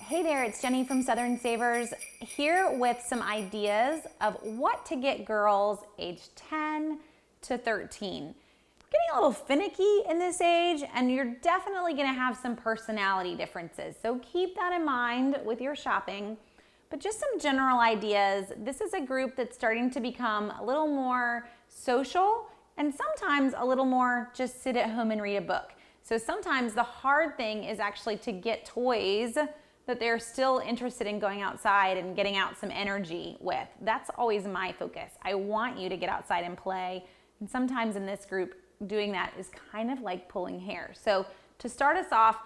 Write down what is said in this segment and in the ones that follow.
Hey there, it's Jenny from Southern Savers here with some ideas of what to get girls age 10 to 13. We're getting a little finicky in this age, and you're definitely going to have some personality differences. So keep that in mind with your shopping. But just some general ideas. This is a group that's starting to become a little more social and sometimes a little more just sit at home and read a book. So sometimes the hard thing is actually to get toys that they're still interested in going outside and getting out some energy with. That's always my focus. I want you to get outside and play. And sometimes in this group, doing that is kind of like pulling hair. So to start us off,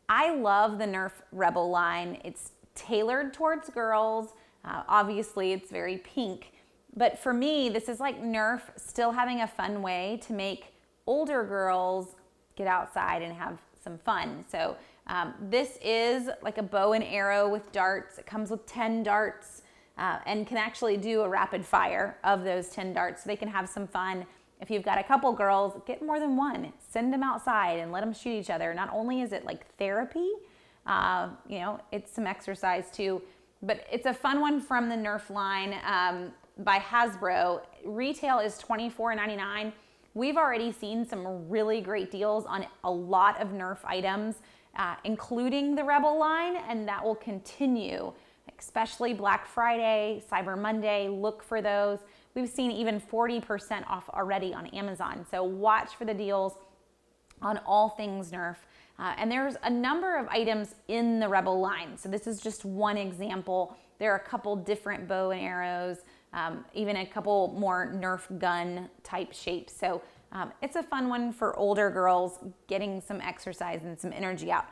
I love the Nerf Rebel line. It's tailored towards girls. Obviously, it's very pink. But for me, this is like Nerf still having a fun way to make older girls get outside and have some fun. So this is like a bow and arrow with darts. It comes with 10 darts and can actually do a rapid fire of those 10 darts so they can have some fun. If you've got a couple girls, get more than one. Send them outside and let them shoot each other. Not only is it like therapy, it's some exercise too, but it's a fun one from the Nerf line by Hasbro. Retail is $24.99. We've already seen some really great deals on a lot of Nerf items, including the Rebel line, and that will continue, especially Black Friday, Cyber Monday. Look for those. We've seen even 40% off already on Amazon. So watch for the deals on all things Nerf. And there's a number of items in the Rebel line. So this is just one example. There are a couple different bow and arrows, even a couple more Nerf gun type shapes. So it's a fun one for older girls getting some exercise and some energy out.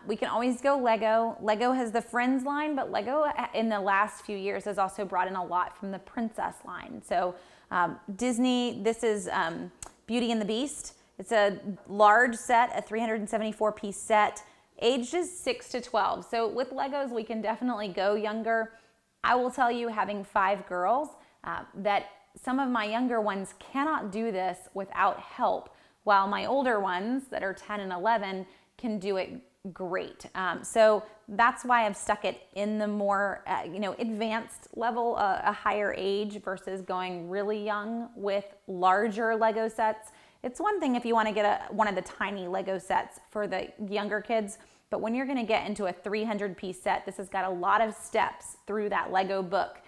We can always go Lego. Lego has the Friends line, but Lego in the last few years has also brought in a lot from the Princess line. So Disney, this is Beauty and the Beast. It's a large set, a 374-piece set, ages 6 to 12. So with Legos, we can definitely go younger. I will tell you, having 5 girls, that some of my younger ones cannot do this without help, while my older ones that are 10 and 11 can do it great. So that's why I've stuck it in the more advanced level, a higher age versus going really young with larger Lego sets. It's one thing if you want to get one of the tiny Lego sets for the younger kids, but when you're going to get into a 300-piece set, this has got a lot of steps through that Lego book.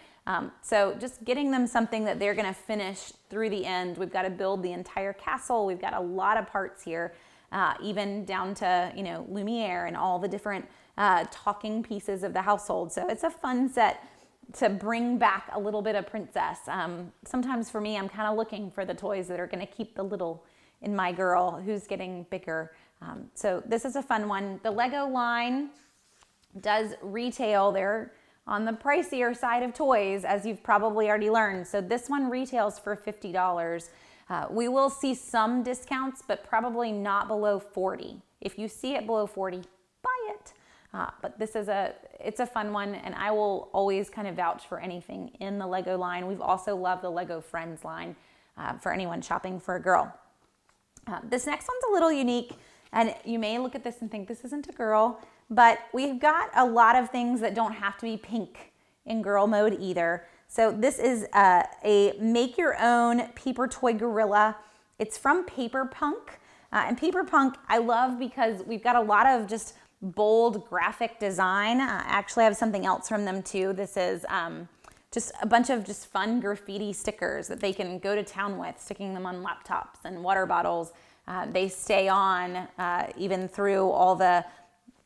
So just getting them something that they're going to finish through the end. We've got to build the entire castle. We've got a lot of parts here, even down to Lumiere and all the different talking pieces of the household. So it's a fun set to bring back a little bit of princess. Sometimes for me, I'm kind of looking for the toys that are going to keep the little in my girl who's getting bigger. So this is a fun one. The Lego line does retail. They're on the pricier side of toys, as you've probably already learned. So this one retails for $50. We will see some discounts, but probably not below $40. If you see it below $40, buy it. But this is it's a fun one, and I will always kind of vouch for anything in the Lego line. We've also loved the Lego Friends line for anyone shopping for a girl. This next one's a little unique, and you may look at this and think this isn't a girl, but we've got a lot of things that don't have to be pink in girl mode either. So this is a make your own paper toy gorilla. It's from Paper Punk. And Paper Punk I love because we've got a lot of just bold graphic design. I actually have something else from them too. This is just a bunch of just fun graffiti stickers that they can go to town with, sticking them on laptops and water bottles. They stay on even through all the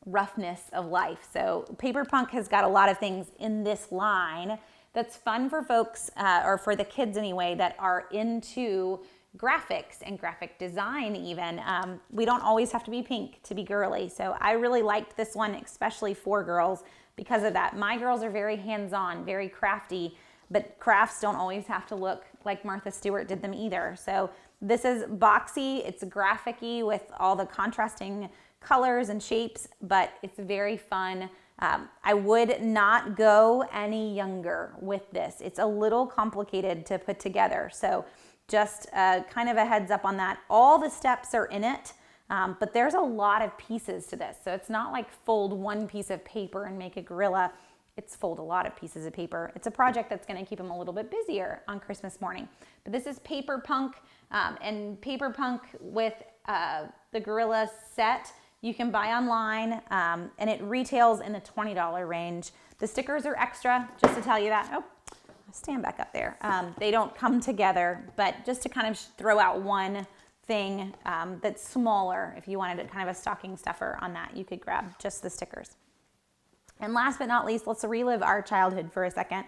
roughness of life. So Paper Punk has got a lot of things in this line that's fun for folks, or for the kids anyway, that are into graphics and graphic design even. We don't always have to be pink to be girly. So I really liked this one, especially for girls, because of that. My girls are very hands-on, very crafty, but crafts don't always have to look like Martha Stewart did them either. So this is boxy, it's graphic-y with all the contrasting colors and shapes, but it's very fun. I would not go any younger with this. It's a little complicated to put together. So just kind of a heads up on that. All the steps are in it. But there's a lot of pieces to this. So it's not like fold one piece of paper and make a gorilla. It's fold a lot of pieces of paper. It's a project that's going to keep them a little bit busier on Christmas morning. But this is Paper Punk, and Paper Punk with the gorilla set you can buy online, and it retails in the $20 range. The stickers are extra, just to tell you that. Oh, stand back up there. They don't come together, but just to kind of throw out one thing that's smaller, if you wanted kind of a stocking stuffer on that, you could grab just the stickers. And last but not least, let's relive our childhood for a second.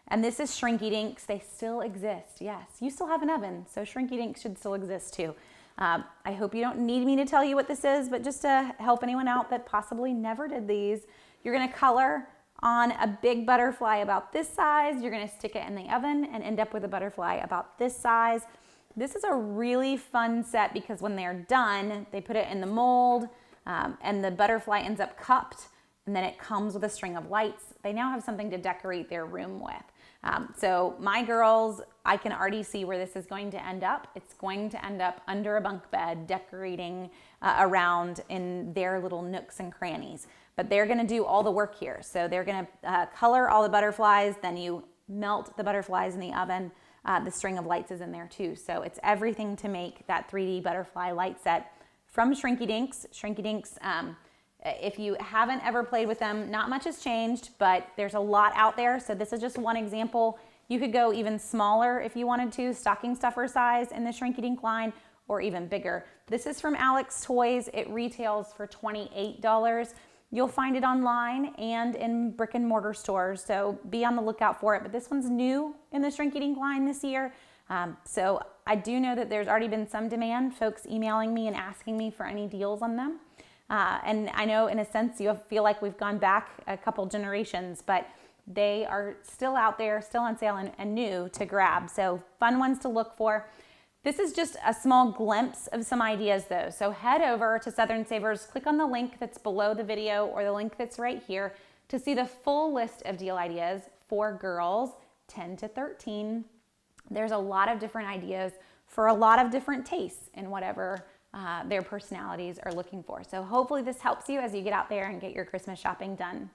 And this is Shrinky Dinks. They still exist. Yes, you still have an oven, so Shrinky Dinks should still exist too. I hope you don't need me to tell you what this is, but just to help anyone out that possibly never did these, you're gonna color on a big butterfly about this size. You're gonna stick it in the oven and end up with a butterfly about this size. This is a really fun set because when they're done, they put it in the mold and the butterfly ends up cupped, and then it comes with a string of lights. They now have something to decorate their room with. So my girls, I can already see where this is going to end up. It's going to end up under a bunk bed, decorating around in their little nooks and crannies. But they're gonna do all the work here. So they're gonna color all the butterflies, then you melt the butterflies in the oven. The string of lights is in there too. So it's everything to make that 3D butterfly light set from Shrinky Dinks. Shrinky Dinks, if you haven't ever played with them, not much has changed, but there's a lot out there. So this is just one example. You could go even smaller if you wanted to, stocking stuffer size in the Shrinky Dink line, or even bigger. This is from Alex Toys. It retails for $28. You'll find it online and in brick and mortar stores, so be on the lookout for it. But this one's new in the Shrinky Dink line this year. So I do know that there's already been some demand, folks emailing me and asking me for any deals on them. And I know in a sense you feel like we've gone back a couple generations, but they are still out there, still on sale and new to grab. So fun ones to look for. This is just a small glimpse of some ideas though. So head over to Southern Savers, click on the link that's below the video or the link that's right here to see the full list of deal ideas for girls 10 to 13. There's a lot of different ideas for a lot of different tastes in whatever their personalities are looking for. So hopefully this helps you as you get out there and get your Christmas shopping done.